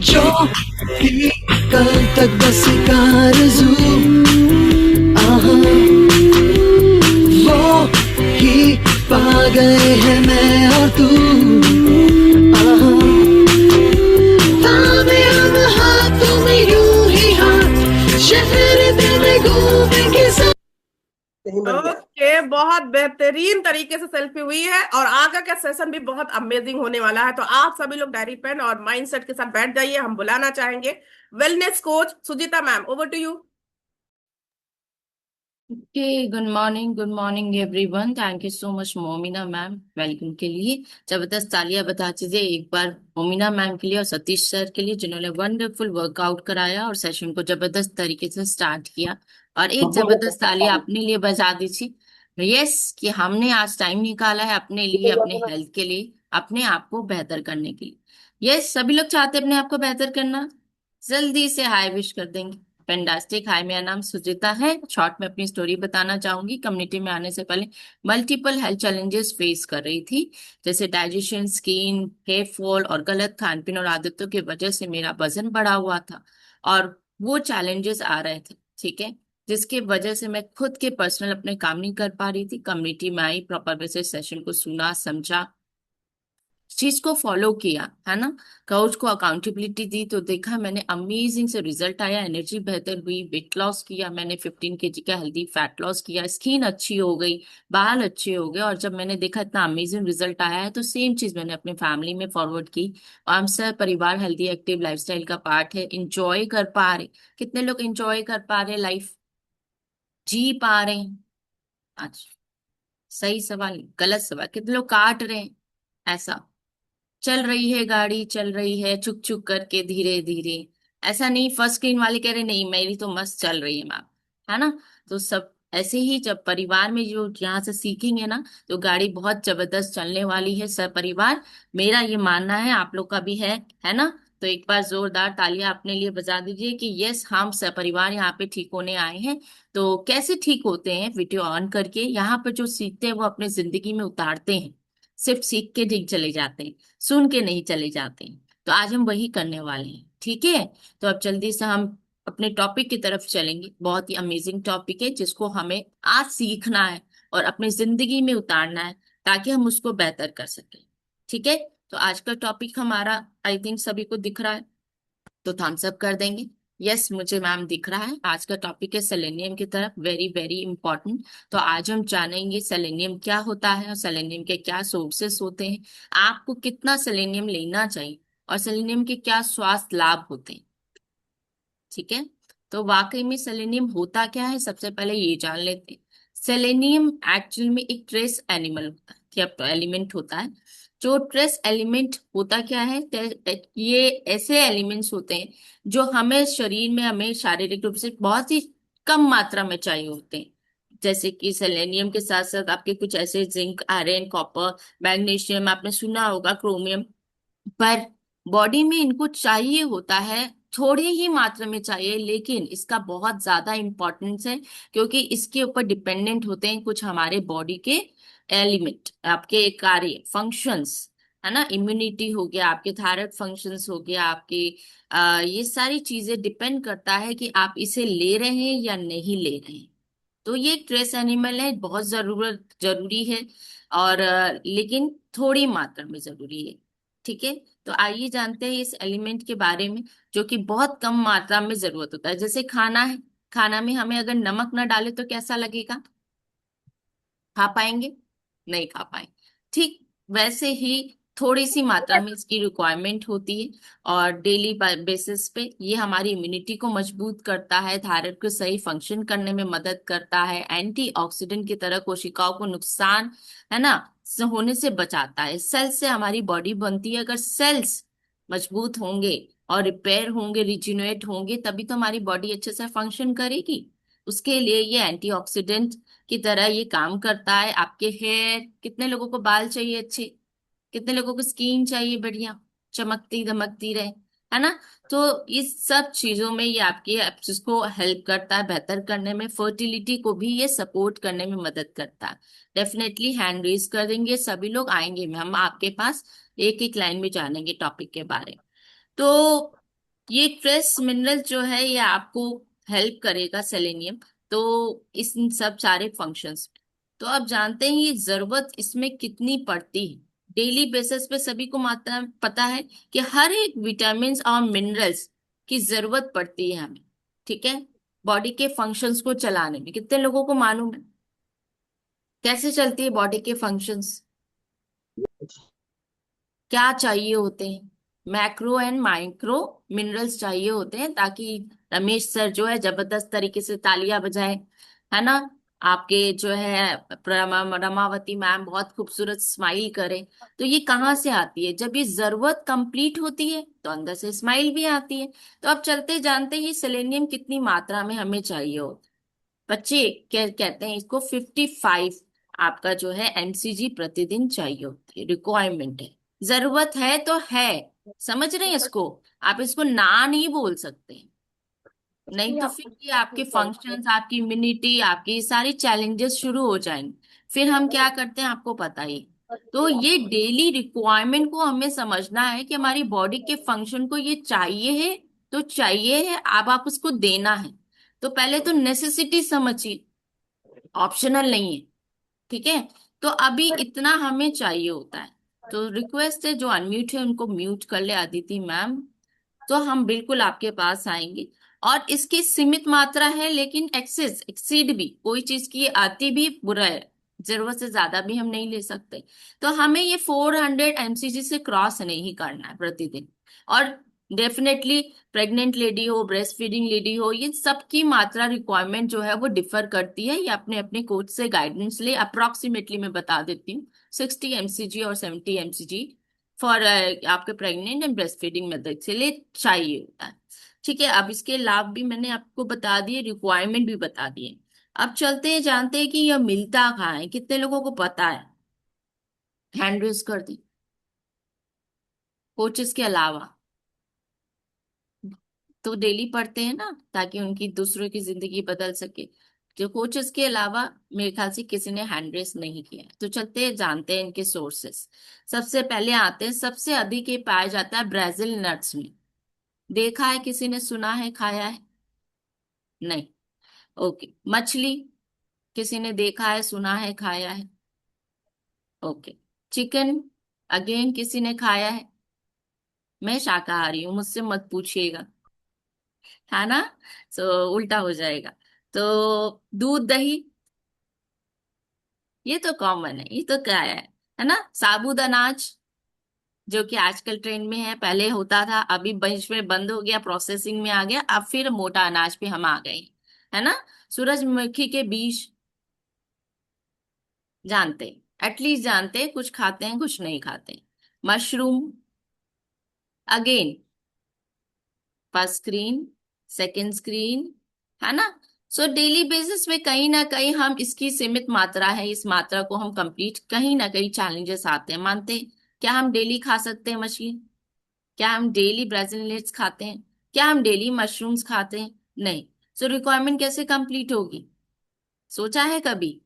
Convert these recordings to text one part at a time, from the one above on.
जो भी कल तक बस एक आरज़ू, आहा, वो ही पा गए हैं मैं और तू, आहा, थामे हम हाथों में यूं ही हाथ, शहर दिल में घूमेंगे सब। नहीं बन गया। ओके, बहुत बेहतरीन तरीके से सेल्फी हुई है और आगे का सेशन भी बहुत अमेजिंग होने वाला है। तो आप सभी लोग डायरी पेन और माइंडसेट के साथ बैठ जाइए, हम बुलाना चाहेंगे wellness coach Sujita ma'am. Over to you. Okay, good morning everyone. Thank you so much Momina ma'am welcome के लिए। जबरदस्त तालियां बता दीजिए एक बार मोमिना मैम के लिए और सतीश सर के लिए जिन्होंने वंडरफुल वर्कआउट कराया और सेशन को जबरदस्त तरीके से स्टार्ट किया। और एक जबरदस्त तालियां अपने लिए बजा दीजिए। यस, कि हमने आज टाइम निकाला है अपने लिए, अपने हेल्थ के लिए, अपने आप को बेहतर करने के लिए। यस, सभी लोग चाहते हैं अपने आप को बेहतर करना। जल्दी से हाय विश कर देंगे। फैंटास्टिक। हाय, मेरा नाम सुचिता है। शॉर्ट में अपनी स्टोरी बताना चाहूंगी। कम्युनिटी में आने से पहले मल्टीपल हेल्थ चैलेंजेस फेस कर रही थी, जैसे डाइजेशन, स्किन, हेयर फॉल और गलत खान पीन और आदतों की वजह से मेरा वजन बढ़ा हुआ था। और वो चैलेंजेस आ रहे थे, ठीक है, जिसके वजह से मैं खुद के पर्सनल अपने काम नहीं कर पा रही थी। कम्युनिटी में आई, प्रॉपर वे से सेशन को सुना, समझा, चीज को फॉलो किया, है ना, कोच को अकाउंटेबिलिटी दी, तो देखा मैंने अमेजिंग से रिजल्ट आया। एनर्जी बेहतर हुई, वेट लॉस किया मैंने, 15 kg का हेल्दी फैट लॉस किया, स्किन अच्छी हो गई, बाल अच्छे हो गए। और जब मैंने देखा इतना अमेजिंग रिजल्ट आया है तो सेम चीज मैंने अपने फैमिली में फॉरवर्ड की। और हम सब परिवार हेल्दी एक्टिव लाइफस्टाइल का पार्ट है। इंजॉय कर पा रहे, कितने लोग इंजॉय कर पा रहे, लाइफ जी पा रहे हैं आज? सही सवाल, गलत सवाल, कितने लोग काट रहे हैं? ऐसा चल रही है गाड़ी, चल रही है चुक चुक करके धीरे धीरे। ऐसा नहीं फर्स्ट स्क्रीन वाले कह रहे नहीं मेरी तो मस्त चल रही है मैम, है ना। तो सब ऐसे ही जब परिवार में जो यहाँ से सीखेंगे ना, तो गाड़ी बहुत जबरदस्त चलने वाली है सब परिवार। मेरा ये मानना है, आप लोग का भी है ना। तो एक बार जोरदार तालियां अपने लिए बजा दीजिए कि यस, हम सब परिवार यहाँ पे ठीक होने आए हैं। तो कैसे ठीक होते हैं? वीडियो ऑन करके यहाँ पर जो सीखते हैं वो अपने जिंदगी में उतारते हैं। सिर्फ सीख के ठीक चले जाते हैं, सुन के नहीं चले जाते हैं। तो आज हम वही करने वाले हैं, ठीक है। तो अब जल्दी से हम अपने टॉपिक की तरफ चलेंगे। बहुत ही अमेजिंग टॉपिक है जिसको हमें आज सीखना है और अपनी जिंदगी में उतारना है, ताकि हम उसको बेहतर कर सकें, ठीक है। तो आज का टॉपिक हमारा आई थिंक सभी को दिख रहा है, तो थम्स अप कर देंगे। यस, मुझे मैम दिख रहा है। आज का टॉपिक है सेलेनियम की तरफ, वेरी वेरी इंपॉर्टेंट। तो आज हम जानेंगे सेलेनियम क्या होता है और सेलेनियम के क्या सोर्सेस होते हैं, आपको कितना सेलेनियम लेना चाहिए और सेलेनियम के क्या स्वास्थ्य लाभ होते हैं, ठीक है। तो वाकई में सेलेनियम होता क्या है, सबसे पहले ये जान लेते हैं। सेलेनियम एक्चुअल में एक ट्रेस एनिमल होता है, क्या तो एलिमेंट होता है। जो ट्रेस एलिमेंट होता क्या है, ये ऐसे एलिमेंट्स होते हैं जो हमें शरीर में, हमें शारीरिक रूप से बहुत ही कम मात्रा में चाहिए होते हैं। जैसे कि सेलेनियम के साथ साथ आपके कुछ ऐसे जिंक, आयरन, कॉपर, मैग्नीशियम, आपने सुना होगा क्रोमियम, पर बॉडी में इनको चाहिए होता है, थोड़ी ही मात्रा में चाहिए, लेकिन इसका बहुत ज्यादा इंपॉर्टेंस है, क्योंकि इसके ऊपर डिपेंडेंट होते हैं कुछ हमारे बॉडी के एलिमेंट, आपके कार्य फंक्शंस, है ना। इम्यूनिटी हो गया, आपके थायराइड फंक्शंस हो गया, आपके ये सारी चीजें डिपेंड करता है कि आप इसे ले रहे हैं या नहीं ले रहे हैं। तो ये एक ट्रेस एनिमल है, बहुत जरूरी है। और लेकिन थोड़ी मात्रा में जरूरी है, ठीक है। तो आइए जानते हैं इस एलिमेंट के बारे में, जो कि बहुत कम मात्रा में जरूरत होता है। जैसे खाना है, खाना में हमें अगर नमक न डाले तो कैसा लगेगा? खा पाएंगे? नहीं खा पाए। ठीक वैसे ही थोड़ी सी मात्रा में इसकी रिक्वायरमेंट होती है। और डेली बेसिस पे ये हमारी इम्यूनिटी को मजबूत करता है, थायराइड को सही फंक्शन करने में मदद करता है, एंटीऑक्सीडेंट की तरह कोशिकाओं को नुकसान, है ना, होने से बचाता है। सेल्स से हमारी बॉडी बनती है, अगर सेल्स मजबूत होंगे और रिपेयर होंगे, रिजिनरेट होंगे, तभी तो हमारी बॉडी अच्छे से फंक्शन करेगी। उसके लिए ये एंटीऑक्सीडेंट की तरह ये काम करता है। आपके हेयर, कितने लोगों को बाल चाहिए अच्छे, कितने लोगों को स्किन चाहिए बढ़िया, चमकती दमकती रहे, है ना। तो इस सब चीजों में ये आपके जिसको हेल्प करता है बेहतर करने में, फर्टिलिटी को भी ये सपोर्ट करने में मदद करता है। डेफिनेटली हैंड रेज करेंगे सभी लोग, आएंगे हम आपके पास, एक एक लाइन में जानेंगे टॉपिक के बारे में। तो ये ट्रेस मिनरल जो है ये आपको हेल्प करेगा सेलेनियम, तो इस इन सब सारे फंक्शंस में। तो आप जानते हैं ये जरूरत इसमें कितनी पड़ती है। डेली बेसिस पे सभी को मात्रा पता है कि हर एक विटामिन और मिनरल्स की जरूरत पड़ती है हमें, ठीक है, बॉडी के फंक्शंस को चलाने में। कितने लोगों को मालूम है कैसे चलती है बॉडी के फंक्शंस, क्या चाहिए होते हैं? मैक्रो एंड माइक्रो मिनरल्स चाहिए होते हैं, ताकि रमेश सर जो है जबरदस्त तरीके से तालियां बजाए, है ना। आपके जो है रमावती मैम बहुत खूबसूरत स्माइल करे। तो ये कहाँ से आती है? जब ये जरूरत कंप्लीट होती है तो अंदर से स्माइल भी आती है। तो अब चलते जानते हैं ये सेलेनियम कितनी मात्रा में हमें चाहिए होता है। बच्चे क्या कहते हैं इसको, 55 आपका जो है एमसीजी प्रतिदिन चाहिए होती है, रिक्वायरमेंट है, जरूरत है तो है। समझ रहे हैं इसको? आप इसको ना नहीं बोल सकते, नहीं तो फिर ये आपके फंक्शंस, आपकी इम्यूनिटी, आपकी ये सारी चैलेंजेस शुरू हो जाएंगे। फिर हम क्या करते हैं आपको पता ही। तो ये डेली रिक्वायरमेंट को हमें समझना है कि हमारी बॉडी के फंक्शन को ये चाहिए है तो चाहिए है, अब आप उसको देना है। तो पहले तो नेसेसिटी समझिए, ऑप्शनल नहीं है, ठीक है। तो अभी इतना हमें चाहिए होता है। तो रिक्वेस्ट है जो अनम्यूट है उनको म्यूट कर ले अदिति मैम। तो हम बिल्कुल आपके पास आएंगे। और इसकी सीमित मात्रा है, लेकिन एक्सेस एक्सीड भी कोई चीज की आती भी बुरा है, जरूरत से ज्यादा भी हम नहीं ले सकते। तो हमें ये 400 एमसीजी से क्रॉस नहीं करना है प्रतिदिन। और डेफिनेटली प्रेग्नेंट लेडी हो, ब्रेस्ट फीडिंग लेडी हो, ये सबकी मात्रा रिक्वायरमेंट जो है वो डिफर करती है। ये अपने अपने कोच से गाइडेंस ले, अप्रोक्सीमेटली मैं बता देती हूँ, 60 एमसीजी और 70 एमसीजी फॉर आपके pregnant and breast feeding method से ले चाहिए होता है, ठीक है। अब इसके लाभ भी मैंने आपको बता दिए, रिक्वायरमेंट भी बता दिए। अब चलते हैं जानते हैं कि यह मिलता कहाँ है, कितने लोगों को पता है? हैंड रेज कर दी। कोचेस के अलावा तो डेली पढ़ते हैं ना, ताकि उनकी दूसरों की जिंदगी बदल सके। जो कोचेस के अलावा मेरे ख्याल से किसी ने हैंड रेस नहीं किया है। तो चलते हैं जानते हैं इनके सोर्सेस। सबसे पहले आते हैं, सबसे अधिक ये पाया जाता है ब्राजील नट्स में। देखा है किसी ने, सुना है, खाया है? नहीं। ओके। मछली किसी ने देखा है, सुना है, खाया है? ओके। चिकन अगेन किसी ने खाया है? मैं शाकाहारी हूँ, मुझसे मत पूछिएगा, है ना, सो उल्टा हो जाएगा। तो दूध दही, ये तो कॉमन है, ये तो क्या है ना। साबुत अनाज जो कि आजकल ट्रेंड में है, पहले होता था, अभी बीच में बंद हो गया, प्रोसेसिंग में आ गया, अब फिर मोटा अनाज पे हम आ गए, है ना। सूरजमुखी के बीज जानते, एटलीस्ट जानते, कुछ खाते हैं कुछ नहीं खाते। Mushroom again, first screen, second screen, है ना। सो डेली बेसिस पे कहीं ना कहीं हम, इसकी सीमित मात्रा है, इस मात्रा को हम कंप्लीट, कहीं ना कहीं चैलेंजेस आते हैं, मानते हैं। क्या हम डेली खा सकते हैं मछली? क्या हम डेली ब्राजीलियन नट्स खाते हैं? क्या हम डेली मशरूम्स खाते हैं? नहीं। सो रिक्वायरमेंट कैसे कंप्लीट होगी? सोचा है कभी?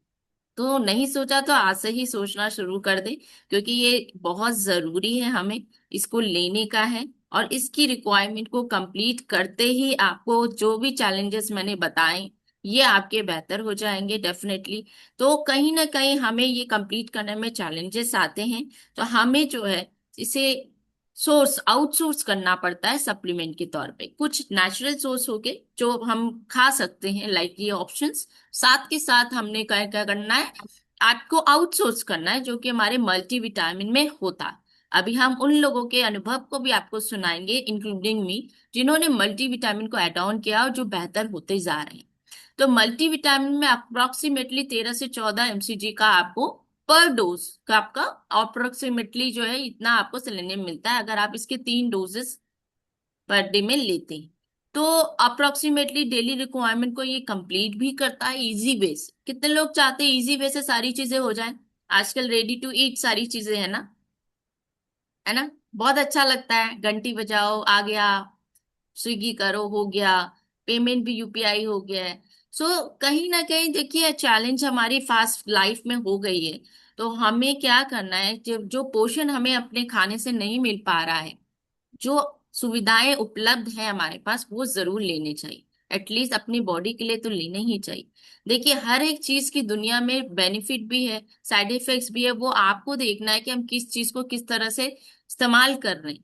तो नहीं सोचा तो आज से ही सोचना शुरू कर दे, क्योंकि ये बहुत जरूरी है, हमें इसको लेने का है। और इसकी रिक्वायरमेंट को कंप्लीट करते ही आपको जो भी चैलेंजेस मैंने बताए ये आपके बेहतर हो जाएंगे डेफिनेटली। तो कहीं ना कहीं हमें ये कंप्लीट करने में चैलेंजेस आते हैं, तो हमें जो है इसे सोर्स आउटसोर्स करना पड़ता है सप्लीमेंट के तौर पे। कुछ नेचुरल सोर्स हो गए जो हम खा सकते हैं, लाइक ये ऑप्शंस। साथ के साथ हमने क्या क्या करना है, आपको आउटसोर्स करना है जो कि हमारे मल्टीविटामिन में होता है। अभी हम उन लोगों के अनुभव को भी आपको सुनाएंगे, इंक्लूडिंग मी, जिन्होंने मल्टीविटामिन को एड ऑन किया और जो बेहतर होते जा रहे हैं। तो मल्टीविटामिन में अप्रोक्सीमेटली 13 से 14 एमसीजी का आपको पर डोज का, आपका अप्रोक्सीमेटली जो है इतना आपको सेलेनियम मिलता है, अगर आप इसके 3 डोजेस पर डे में लेते हैं। तो अप्रोक्सीमेटली डेली रिक्वायरमेंट को ये कंप्लीट भी करता है इजी वे से। कितने लोग चाहते हैं इजी वे से सारी चीजें हो जाएं? आजकल रेडी टू ईट सारी चीजें है ना, है ना। बहुत अच्छा लगता है, घंटी बजाओ आ गया, स्विगी करो हो गया, पेमेंट भी यूपीआई हो गया है। सो कहीं ना कहीं देखिए चैलेंज हमारी फास्ट लाइफ में हो गई है। तो हमें क्या करना है, जो जो पोषण हमें अपने खाने से नहीं मिल पा रहा है, जो सुविधाएं उपलब्ध है हमारे पास, वो जरूर लेने चाहिए। एटलीस्ट अपनी बॉडी के लिए तो लेने ही चाहिए। देखिए, हर एक चीज की दुनिया में बेनिफिट भी है, साइड इफेक्ट्स भी है। वो आपको देखना है कि हम किस चीज को किस तरह से इस्तेमाल कर रहे हैं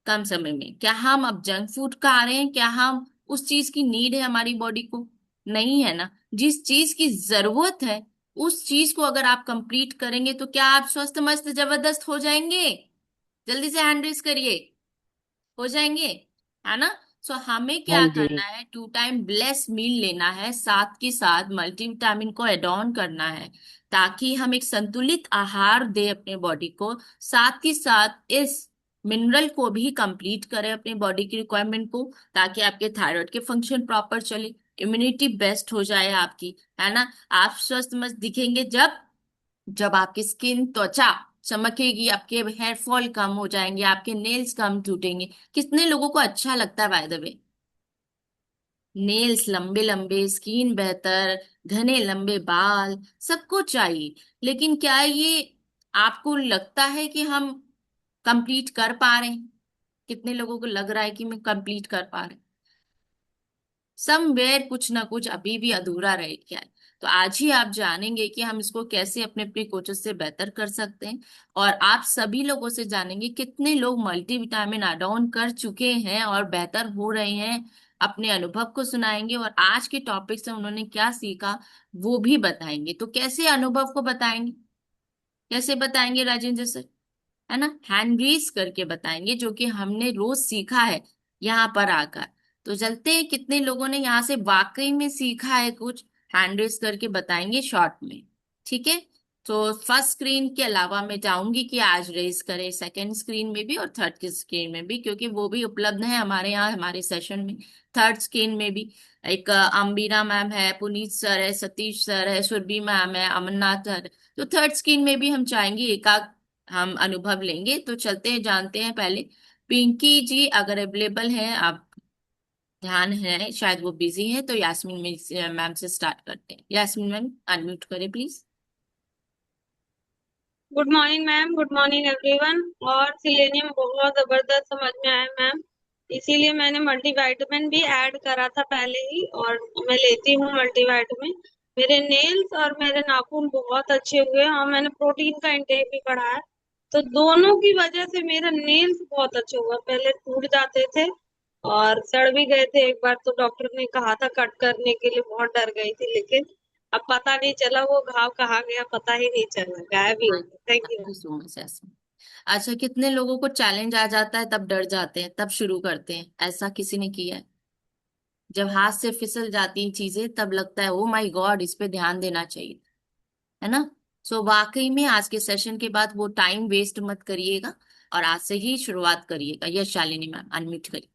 कम समय में। क्या हम अब जंक फूड खा रहे हैं? क्या हम उस चीज की नीड है हमारी बॉडी को? नहीं है ना। जिस चीज की जरूरत है उस चीज को अगर आप कंप्लीट करेंगे तो क्या आप स्वस्थ मस्त जबरदस्त हो जाएंगे? जल्दी से हैंड रेस करिए। हो जाएंगे, है ना। सो हमें हाँ क्या जी। करना है, 2 टाइम ब्लेस मील लेना है, साथ के साथ मल्टीविटामिन को एड ऑन करना है, ताकि हम एक संतुलित आहार दे अपने बॉडी को, साथ ही साथ इस मिनरल को भी कंप्लीट करें अपनी बॉडी की रिक्वायरमेंट को, ताकि आपके थायराइड के फंक्शन प्रॉपर चले, इम्यूनिटी बेस्ट हो जाए आपकी, है ना। आप स्वस्थ मस्त दिखेंगे जब जब आपकी स्किन, त्वचा चमकेगी, आपके हेयर फॉल कम हो जाएंगे, आपके नेल्स कम टूटेंगे। कितने लोगों को अच्छा लगता है बाय द वे, नेल्स लंबे लंबे, स्किन बेहतर, घने लंबे बाल, सबको चाहिए। लेकिन क्या ये आपको लगता है कि हम कंप्लीट कर पा रहे हैं? कितने लोगों को लग रहा है कि मैं कंप्लीट कर पा रहे हैं? समवेयर कुछ ना कुछ अभी भी अधूरा रह गया है। तो आज ही आप जानेंगे कि हम इसको कैसे अपने अपने कोचेस से बेहतर कर सकते हैं। और आप सभी लोगों से जानेंगे कितने लोग मल्टीविटामिन ऐड ऑन कर चुके हैं और बेहतर हो रहे हैं, अपने अनुभव को सुनाएंगे, और आज के टॉपिक से उन्होंने क्या सीखा वो भी बताएंगे। तो कैसे अनुभव को बताएंगे, कैसे बताएंगे राजेंद्र सर? है ना, हैंड रेस करके बताएंगे, जो कि हमने रोज सीखा है यहाँ पर आकर। तो चलते हैं, कितने लोगों ने यहाँ से वाकई में सीखा है कुछ, हैंड रेस करके बताएंगे शॉर्ट में। ठीक है। तो फर्स्ट स्क्रीन के अलावा मैं चाहूंगी कि आज रेस करें सेकंड स्क्रीन में भी और थर्ड की स्क्रीन में भी, क्योंकि वो भी उपलब्ध है हमारे यहाँ हमारे सेशन में। थर्ड स्क्रीन में भी एक अंबिना मैम है, पुनीत सर है, सतीश सर है, सुरभि मैम है, अमरनाथ सर है। तो थर्ड स्क्रीन में भी हम चाहेंगे एक हम अनुभव लेंगे। तो चलते हैं, जानते हैं पहले। पिंकी जी अगर अवेलेबल हैं, आप ध्यान है, शायद वो बिजी है, तो यास्मीन मैम से स्टार्ट करते हैं। यास्मीन मैम अनम्यूट करें please. Good morning ma'am, good morning everyone. और सिलेनियम बहुत जबरदस्त समझ में आया मैम, इसीलिए मैंने मल्टीविटामिन भी ऐड करा था पहले ही, और मैं लेती हूँ मल्टीविटामिन। मेरे नेल्स और मेरे नाखून बहुत अच्छे हुए और मैंने प्रोटीन का इंटेक भी बढ़ाया, तो दोनों की वजह से मेरा नेल्स बहुत अच्छे हुआ। पहले टूट जाते थे और सड़ भी गए थे, एक बार तो डॉक्टर ने कहा था कट करने के लिए, बहुत डर गई थी, लेकिन अब पता नहीं चला वो घाव कहाँ गया, पता ही नहीं चला, गायब ही हो गया। Thank you. Thank you so much Yasmin. अच्छा, कितने लोगों को चैलेंज आ जाता है तब डर जाते हैं, तब शुरू करते हैं? ऐसा किसी ने किया है? जब हाथ से फिसल जाती हैं चीजें तब लगता है ओ माय गॉड, इस पे ध्यान देना चाहिए, है ना। सो वाकई में आज के सेशन के बाद वो टाइम वेस्ट मत करिएगा और आज से ही शुरुआत करिएगा। यस शालिनी मैम अनम्यूट करिए।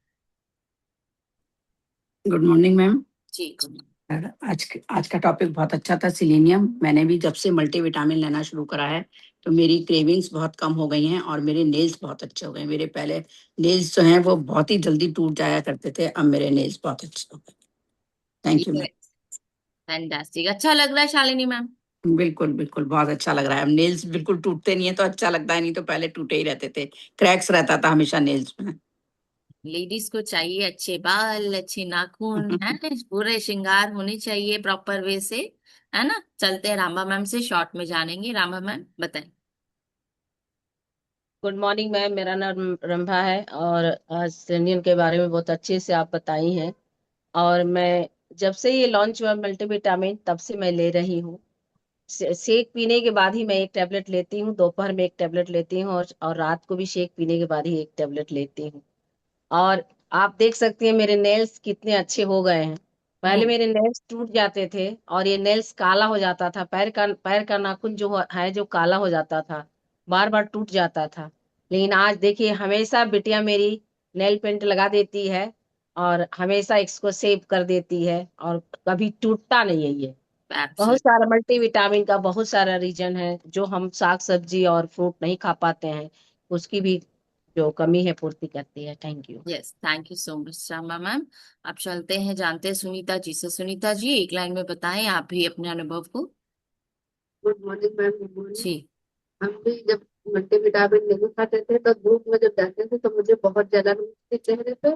Good morning ma'am. जी। आज का टॉपिक बहुत अच्छा था, सिलेनियम। मैंने भी जब से मल्टीविटामिन लेना शुरू करा है तो मेरी क्रेविंग्स बहुत कम हो गई हैं और मेरे नेल्स बहुत अच्छे हो गए। मेरे पहले नेल्स जो हैं वो बहुत ही जल्दी टूट जाया करते थे, अब मेरे नेल्स बहुत अच्छे हो गए। Thank you ma'am. फैंटास्टिक, अच्छा लग रहा है शालिनी मैम। बिल्कुल बिल्कुल, बहुत अच्छा लग रहा है। अब नेल्स बिल्कुल टूटते नहीं है तो अच्छा लगता है, नहीं तो पहले टूटे ही रहते थे, क्रैक्स रहता था हमेशा नेल्स में। लेडीज को चाहिए अच्छे बाल, अच्छे नाखून, है ना, पूरे श्रृंगार होने चाहिए प्रॉपर वे से, है ना। चलते हैं रामा मैम से, शॉर्ट में जानेंगे। रामा मैम बताएं। गुड मॉर्निंग मैम, मेरा नाम रंभा है और आज सिलेनियम के बारे में बहुत अच्छे से आप बताई हैं। और मैं जब से ये लॉन्च हुआ मल्टीविटामिन तब से मैं ले रही हूँ। शेक पीने के बाद ही मैं एक टैबलेट लेती हूँ, दोपहर में एक टैबलेट लेती हूँ और रात को भी शेक पीने के बाद ही एक टैबलेट लेती हूँ। और आप देख सकती हैं मेरे नेल्स कितने अच्छे हो गए हैं। पहले मेरे नेल्स टूट जाते थे और ये नेल्स काला हो जाता था, पैर का नाखून जो है जो काला हो जाता था, बार बार टूट जाता था। लेकिन आज देखिए हमेशा बिटिया मेरी नेल पेंट लगा देती है और हमेशा इसको सेव कर देती है और कभी टूटता नहीं है ये। बहुत एब्सोल्युटली। सारा मल्टीविटामिन का बहुत सारा रीजन है, जो हम साग सब्जी और फ्रूट नहीं खा पाते हैं, उसकी भी जो कमी है पूर्ति करती है। Thank you. Yes, thank you so much Rama ma'am. अब चलते हैं, जानते हैं सुनीता जी से। सुनीता जी एक लाइन में बताएं आप भी अपने अनुभव को। Good morning ma'am, good morning. जी। हम भी जब मल्टीविटामिन नहीं खाते थे तो धूप में जब जाते थे तो मुझे बहुत जलन होती थी चेहरे पे।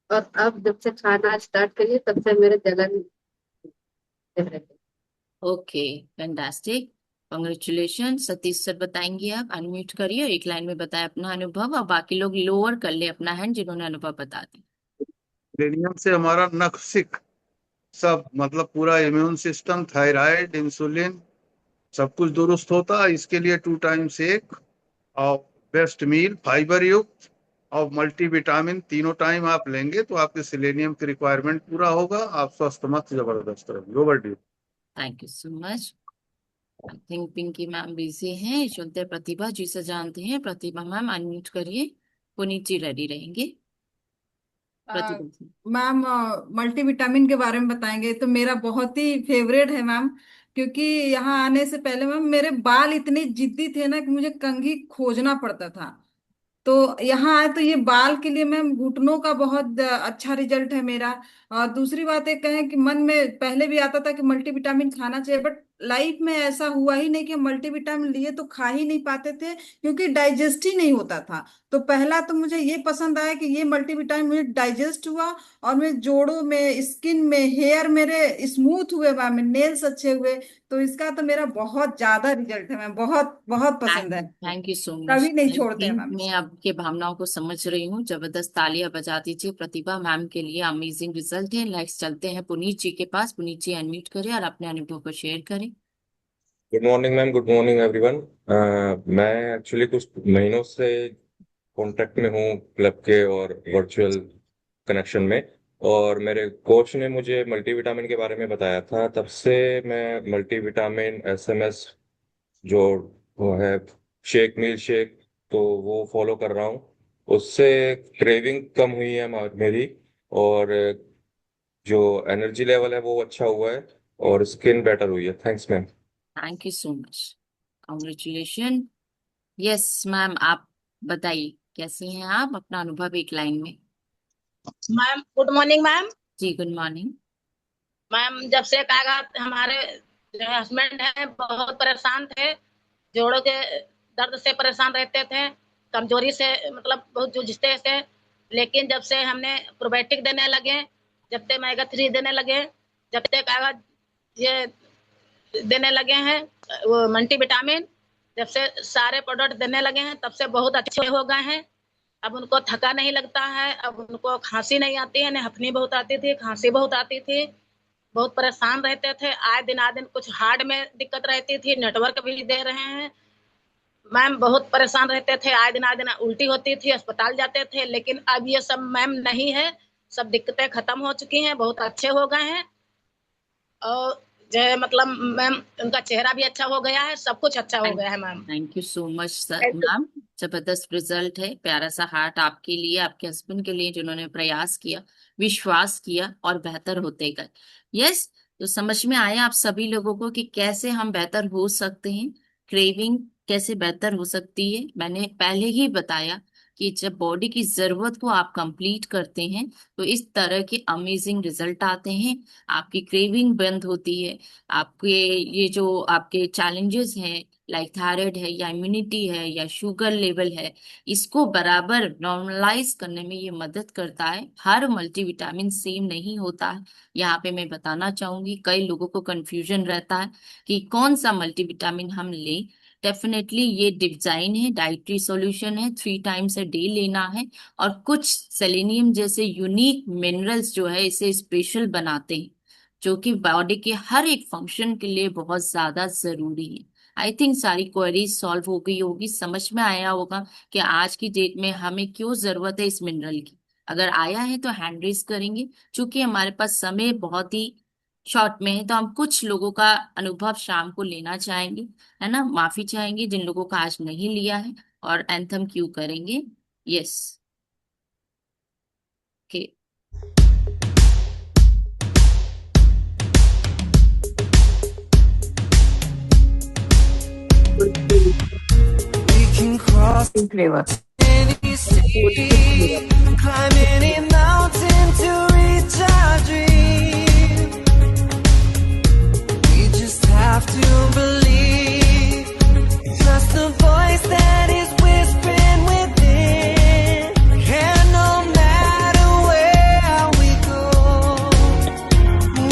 और अब जब से खाना स्टार्ट करिए तब से मेरे जलन चेहरे पे। Okay, fantastic, congratulation. Satish sir बताएंगे, आप अनम्यूट करिए, एक लाइन में बताएं अपना अनुभव, और बाकी लोग लोअर कर ले अपना हैंड जिन्होंने अनुभव बता दी। सेलेनियम से हमारा नखसिक सब मतलब पूरा इम्यून सिस्टम, थायराइड, इंसुलिन सब कुछ दुरुस्त होता है। इसके लिए 2 टाइम्स एक और बेस्ट मील, फाइबर युक्त और मल्टीविटामिन तीनों टाइम आप लेंगे तो आपके सेलेनियम की रिक्वायरमेंट पूरा होगा, आप स्वस्थ मत जबरदस्त रहेंगे। Over due. Thank you so much. I think Pinky ma'am busy हैं, चलते प्रतिभा जी से जानते हैं। प्रतिभा मैम अनम्यूट करिए, पुनीत जी रेडी रहेंगे। प्रतिभा जी। मैम मल्टीविटामिन के बारे में बताएंगे तो मेरा बहुत ही फेवरेट है मैम। क्योंकि यहाँ आने से पहले मैम मेरे बाल इतने जिद्दी थे ना कि मुझे कंघी खोजना पड़ता था। तो यहाँ आए तो ये बाल के लिए मैम घुटनों का बहुत अच्छा रिजल्ट है मेरा। और दूसरी बात एक कहें कि मन में पहले भी आता था कि मल्टीविटामिन खाना चाहिए, बट लाइफ में ऐसा हुआ ही नहीं कि हम मल्टीविटामिन लिए तो खा ही नहीं पाते थे, क्योंकि डाइजेस्ट ही नहीं होता था। तो पहला तो मुझे ये पसंद आया कि ये मल्टीविटामिन मुझे डाइजेस्ट हुआ, और मेरे जोड़ों में, स्किन में, हेयर मेरे स्मूथ हुए, मैम नेल्स अच्छे हुए। तो इसका तो मेरा बहुत ज्यादा रिजल्ट है मैम, बहुत बहुत पसंद है। Thank you so much. कभी नहीं आई छोड़ते हैं थिंक मैम। मैं आपके भावनाओं को समझ रही हूँ। जबरदस्त तालियां बजा दीजिए प्रतिभा मैम के लिए, अमेजिंग रिजल्ट है। नेक्स्ट चलते हैं पुनीत जी के पास। पुनीत जी अनम्यूट करें और अपने अनुभव को शेयर करें। Good morning ma'am, good morning everyone. मैं एक्चुअली कुछ महीनों से कांटेक्ट में हूँ क्लब के और वर्चुअल कनेक्शन में, और मेरे कोच ने मुझे मल्टीविटामिन के बारे में बताया था। तब से मैं मल्टीविटामिन एसएमएस जो वो है शेक, मील शेक, तो वो फॉलो कर रहा हूँ। उससे क्रेविंग कम हुई है मेरी, और जो एनर्जी लेवल है वो अच्छा हुआ है, और स्किन बेटर हुई है। Thanks ma'am. Thank you so much, congratulation. Yes ma'am, आप बताइए कैसी हैं आप, अपना अनुभव एक लाइन में। Ma'am good morning ma'am. जी गुड मॉर्निंग मैम जब से कहा हमारे जो हस्बैंड हैं बहुत परेशान थे, जोड़ों के दर्द से परेशान रहते थे, कमजोरी से मतलब बहुत जूझते थे। लेकिन जब से हमने प्रोबायोटिक देने लगे, जब से ओमेगा 3 देने लगे, जब से कहा ये देने लगे हैं वो मल्टीविटामिन, जब से सारे प्रोडक्ट देने लगे हैं तब से बहुत अच्छे हो गए हैं। अब उनको थका नहीं लगता है, अब उनको खांसी नहीं आती है, नहीं हफनी बहुत आती थी, खांसी बहुत आती थी, बहुत परेशान रहते थे। आए दिन कुछ हार्ट में दिक्कत रहती थी, नेटवर्क भी दे रहे हैं मैम, बहुत परेशान रहते थे। आए दिन उल्टी होती थी, अस्पताल जाते थे। लेकिन अब ये सब मैम नहीं है, सब दिक्कतें खत्म हो चुकी हैं, बहुत अच्छे हो गए हैं। और जो है मतलब मैम उनका चेहरा भी अच्छा हो गया है, सब कुछ अच्छा हो गया है ma'am. Thank you so much sir ma'am, जबरदस्त रिजल्ट है। प्यारा सा हार्ट आपके लिए, आपके हस्बैंड के लिए, जिन्होंने प्रयास किया, विश्वास किया और बेहतर होते गए। यस, तो समझ में आया आप सभी लोगों को कि कैसे हम बेहतर हो सकते हैं, क्रेविंग कैसे बेहतर हो सकती है। मैंने पहले ही बताया कि जब बॉडी की जरूरत को आप कंप्लीट करते हैं तो इस तरह के अमेजिंग रिजल्ट आते हैं। आपकी क्रेविंग बंद होती है, आपके ये जो आपके चैलेंजेस हैं, लाइक थायराइड है या इम्यूनिटी है या शुगर लेवल है, इसको बराबर नॉर्मलाइज करने में ये मदद करता है। हर मल्टीविटामिन सेम नहीं होता है, यहाँ पे मैं बताना चाहूंगी। कई लोगों को कंफ्यूजन रहता है कि कौन सा मल्टीविटामिन हम लें। डेफिनेटली ये डिजाइन है, डाइटरी सॉल्यूशन है, 3 टाइम्स अ डे लेना है। और कुछ सेलेनियम जैसे यूनिक मिनरल्स जो है इसे स्पेशल बनाते हैं, जो कि बॉडी के हर एक फंक्शन के लिए बहुत ज्यादा जरूरी है। आई थिंक सारी क्वेरीज सॉल्व हो गई होगी, समझ में आया होगा कि आज की डेट में हमें क्यों जरूरत है इस मिनरल की। अगर आया है तो हैंड रेज करेंगे, क्योंकि हमारे पास समय बहुत ही शॉर्ट में है, तो हम कुछ लोगों का अनुभव शाम को लेना चाहेंगे, है ना। माफी चाहेंगे जिन लोगों का आज नहीं लिया है, और एंथम क्यू करेंगे। Yes, okay. Flavour Climbing in